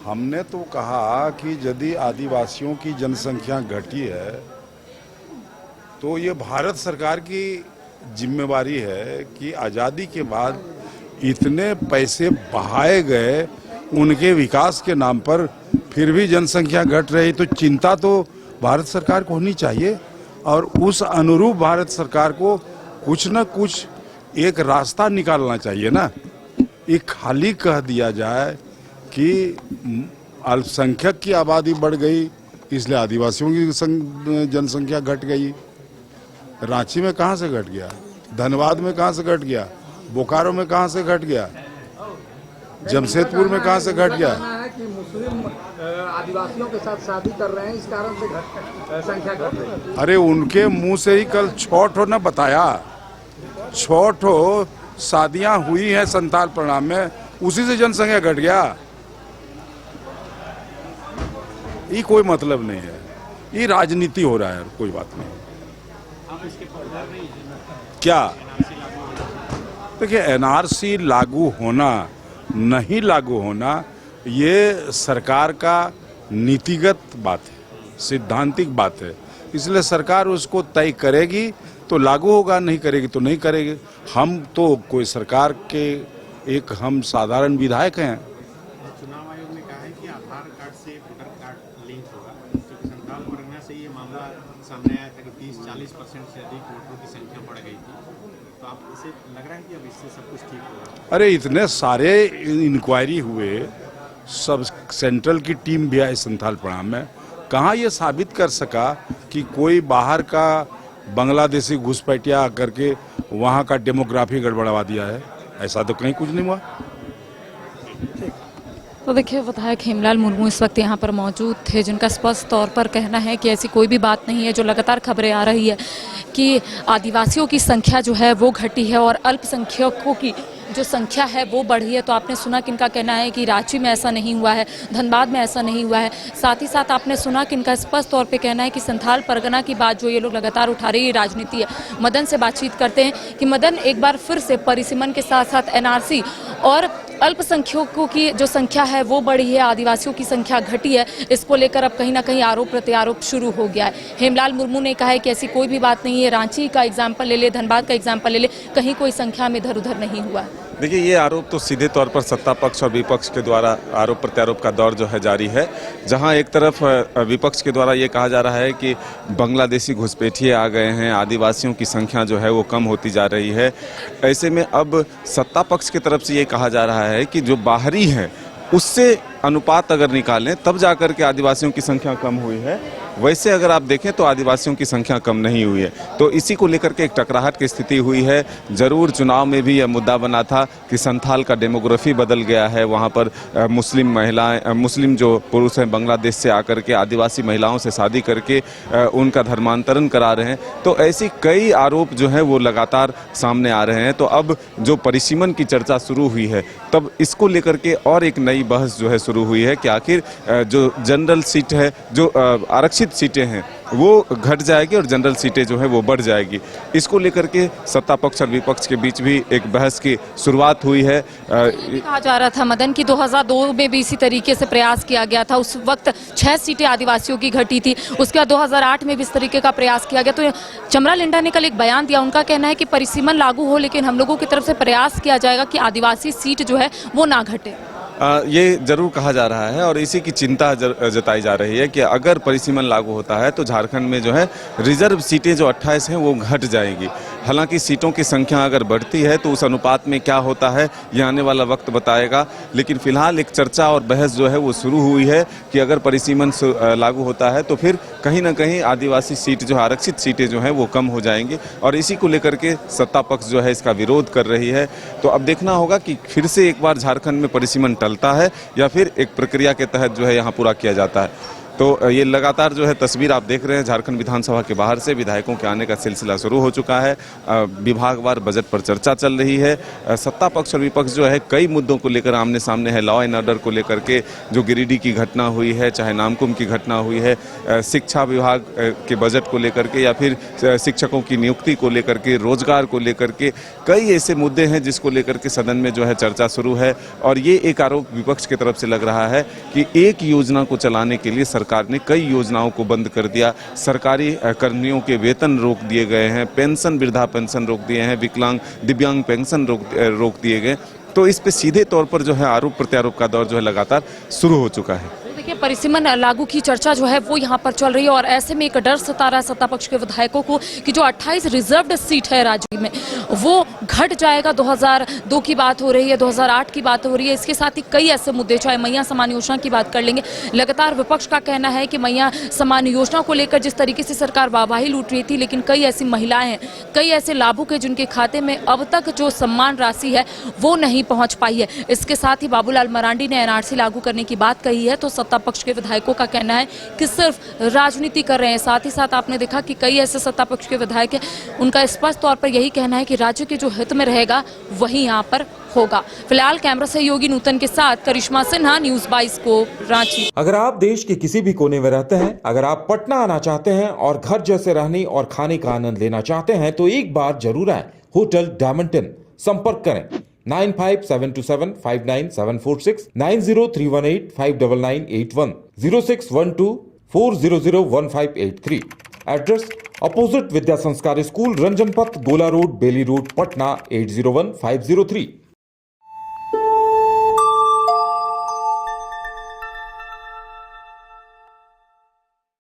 हमने तो कहा कि यदि आदिवासियों की जनसंख्या घटी है तो ये भारत सरकार की जिम्मेवारी है कि आज़ादी के बाद इतने पैसे बहाए गए उनके विकास के नाम पर, फिर भी जनसंख्या घट रही, तो चिंता तो भारत सरकार को होनी चाहिए और उस अनुरूप भारत सरकार को कुछ न कुछ एक रास्ता निकालना चाहिए ना। ये खाली कह दिया जाए कि अल्पसंख्यक की आबादी बढ़ गई इसलिए आदिवासियों की जनसंख्या घट गई। रांची में कहाँ से घट गया, धनबाद में कहाँ से घट गया, बोकारो में कहाँ से घट गया, जमशेदपुर में कहाँ से घट गया? कि मुस्लिम आदिवासियों के साथ शादी कर रहे हैं, इस कारण से संख्या घट रही है। अरे उनके मुंह से ही कल छठो न बताया, छठो शादियां हुई हैं संथाल प्रणाम में, उसी से जनसंख्या घट गया। ये कोई मतलब नहीं है, ये राजनीति हो रहा है, कोई बात नहीं। क्या देखिए, एनआरसी लागू होना नहीं लागू होना ये सरकार का नीतिगत बात है, सिद्धांतिक बात है, इसलिए सरकार उसको तय करेगी तो लागू होगा, नहीं करेगी तो नहीं करेगी। हम तो कोई सरकार के हम साधारण विधायक हैं। चुनाव आयोग ने कहा है कि आधार कार्ड से वोटर कार्ड लिंक होगा, क्योंकि संथाल परगना से ये मामला सामने आया था कि 30-40% से अधिक वोटरों की संख्या बढ़ गई थी, तो आप इसे लग रहा है कि अब इससे सब कुछ ठीक होगा? अरे इतने सारे इंक्वायरी हुए, सब सेंट्रल की टीम भी आई संथाल प्रणाम में, कहाँ ये साबित कर सका कि कोई बाहर का बांग्लादेशी घुसपैठिया करके वहाँ का डेमोग्राफी गड़बड़वा दिया है? ऐसा तो कहीं कुछ नहीं हुआ। तो देखिए, विधायक हेमलाल मुर्मू इस वक्त यहाँ पर मौजूद थे, जिनका स्पष्ट तौर पर कहना है कि ऐसी कोई भी बात नहीं है। जो लगातार खबरें आ रही है कि आदिवासियों की संख्या जो है वो घटी है और अल्पसंख्यकों की जो संख्या है वो बढ़ी है, तो आपने सुना कि इनका कहना है कि रांची में ऐसा नहीं हुआ है, धनबाद में ऐसा नहीं हुआ है। साथ ही साथ आपने सुना कि इनका स्पष्ट तौर पे कहना है कि संथाल परगना की बात जो ये लोग लगातार उठा रही है राजनीति है। मदन से बातचीत करते हैं कि मदन, एक बार फिर से परिसीमन के साथ साथ एनआरसी और अल्पसंख्यकों की जो संख्या है वो बढ़ी है, आदिवासियों की संख्या घटी है, इसको लेकर अब कहीं ना कहीं आरोप प्रत्यारोप शुरू हो गया है। हेमलाल मुर्मू ने कहा है कि ऐसी कोई भी बात नहीं है, रांची का एग्जाम्पल ले ले, धनबाद का एग्जाम्पल ले ले, कहीं कोई संख्या में इधर उधर नहीं हुआ। देखिए, ये आरोप तो सीधे तौर पर सत्ता पक्ष और विपक्ष के द्वारा आरोप प्रत्यारोप का दौर जो है जारी है, जहां एक तरफ विपक्ष के द्वारा ये कहा जा रहा है कि बांग्लादेशी घुसपैठिए आ गए हैं, आदिवासियों की संख्या जो है वो कम होती जा रही है। ऐसे में अब सत्ता पक्ष की तरफ से ये कहा जा रहा है कि जो बाहरी है उससे अनुपात अगर निकालें तब जाकर के आदिवासियों की संख्या कम हुई है। वैसे अगर आप देखें तो आदिवासियों की संख्या कम नहीं हुई है, तो इसी को लेकर के एक टकराहट की स्थिति हुई है। जरूर चुनाव में भी यह मुद्दा बना था कि संथाल का डेमोग्राफी बदल गया है, वहाँ पर मुस्लिम महिलाएं, मुस्लिम जो पुरुष हैं बांग्लादेश से आकर के आदिवासी महिलाओं से शादी करके उनका धर्मांतरण करा रहे हैं। तो ऐसी कई आरोप जो हैं वो लगातार सामने आ रहे हैं। तो अब जो परिसीमन की चर्चा शुरू हुई है, तब इसको लेकर के और एक नई बहस जो है शुरू हुई है कि आखिर जो जनरल सीट है, जो आरक्षित सीटें हैं वो घट जाएगी और जनरल सीटें जो है वो बढ़ जाएगी। इसको लेकर के सत्ता पक्ष और विपक्ष के बीच भी एक बहस की शुरुआत हुई है। कहा जा रहा था मदन कि 2002 में भी इसी तरीके से प्रयास किया गया था, उस वक्त 6 सीटें आदिवासियों की घटी थी। उसके बाद 2008 में भी इस तरीके का प्रयास किया गया। तो चमरा लिंडा ने कल एक बयान दिया, उनका कहना है कि परिसीमन लागू हो लेकिन हम लोगों की तरफ से प्रयास किया जाएगा कि आदिवासी सीट जो है वो ना घटे। ये जरूर कहा जा रहा है और इसी की चिंता जताई जा रही है कि अगर परिसीमन लागू होता है तो झारखंड में जो है रिजर्व सीटें जो 28 हैं वो घट जाएगी। हालांकि सीटों की संख्या अगर बढ़ती है तो उस अनुपात में क्या होता है ये आने वाला वक्त बताएगा, लेकिन फिलहाल एक चर्चा और बहस जो है वो शुरू हुई है कि अगर परिसीमन लागू होता है तो फिर कहीं ना कहीं आदिवासी सीट जो आरक्षित सीटें जो हैं वो कम हो जाएंगी और इसी को लेकर के सत्ता पक्ष जो है इसका विरोध कर रही है। तो अब देखना होगा कि फिर से एक बार झारखंड में परिसीमन टलता है या फिर एक प्रक्रिया के तहत जो है यहाँ पूरा किया जाता है। तो ये लगातार जो है तस्वीर आप देख रहे हैं झारखंड विधानसभा के बाहर से विधायकों के आने का सिलसिला शुरू हो चुका है। विभागवार बजट पर चर्चा चल रही है। सत्ता पक्ष और विपक्ष जो है कई मुद्दों को लेकर आमने सामने है। लॉ एंड ऑर्डर को लेकर के जो गिरिडीह की घटना हुई है, चाहे नामकुम की घटना हुई है, शिक्षा विभाग के बजट को लेकर के या फिर शिक्षकों की नियुक्ति को लेकर के, रोजगार को लेकर के कई ऐसे मुद्दे हैं जिसको लेकर के सदन में जो है चर्चा शुरू है। और ये एक आरोप विपक्ष की तरफ से लग रहा है कि एक योजना को चलाने के लिए सरकार ने कई योजनाओं को बंद कर दिया। सरकारी कर्मियों के वेतन रोक दिए गए हैं, पेंशन, वृद्धा पेंशन रोक दिए हैं, विकलांग दिव्यांग पेंशन रोक दिए गए। तो इस पे सीधे तौर पर जो है आरोप प्रत्यारोप का दौर जो है लगातार शुरू हो चुका है। देखिए, परिसीमन लागू की चर्चा जो है वो यहाँ पर चल रही है और ऐसे में एक डर सता रहा है सत्ता पक्ष के विधायकों को कि जो 28 रिजर्व्ड सीट है राज्य में वो घट जाएगा। 2002 की बात हो रही है, 2008 की बात हो रही है। इसके साथ ही कई ऐसे मुद्दे, चाहे मैया समान योजना की बात कर लेंगे। लगातार विपक्ष का कहना है कि मैया समान योजना को लेकर जिस तरीके से सरकार वाहवाही लूट रही थी, लेकिन कई ऐसी महिलाएं हैं, कई ऐसे लाभुक हैं जिनके खाते में अब तक जो सम्मान राशि है वो नहीं पहुंच पाई है। इसके साथ ही बाबूलाल मरांडी ने एनआरसी लागू करने की बात कही है। तो सत्ता पक्ष के विधायकों का कहना है कि सिर्फ राजनीति कर रहे हैं। साथ ही साथ आपने देखा कि कई ऐसे सत्ता पक्ष के विधायक हैं, उनका स्पष्ट तौर पर यही कहना है कि राज्य के जो हित में रहेगा वही यहाँ पर होगा। फिलहाल कैमरा सहयोगी नूतन के साथ करिश्मा सिन्हा, न्यूज़ 22 को रांची। अगर आप देश के किसी भी कोने में रहते हैं, अगर आप पटना आना चाहते हैं और घर जैसे रहने और खाने का आनंद लेना चाहते हैं तो एक बार जरूर आए होटल डायमंटन। संपर्क करें 9572759746, 9031859981, 0612400158 एड्रेस अपोजिट विद्या संस्कार स्कूल, रंजन पथ, गोला रोड, बेली रोड, पटना 801503।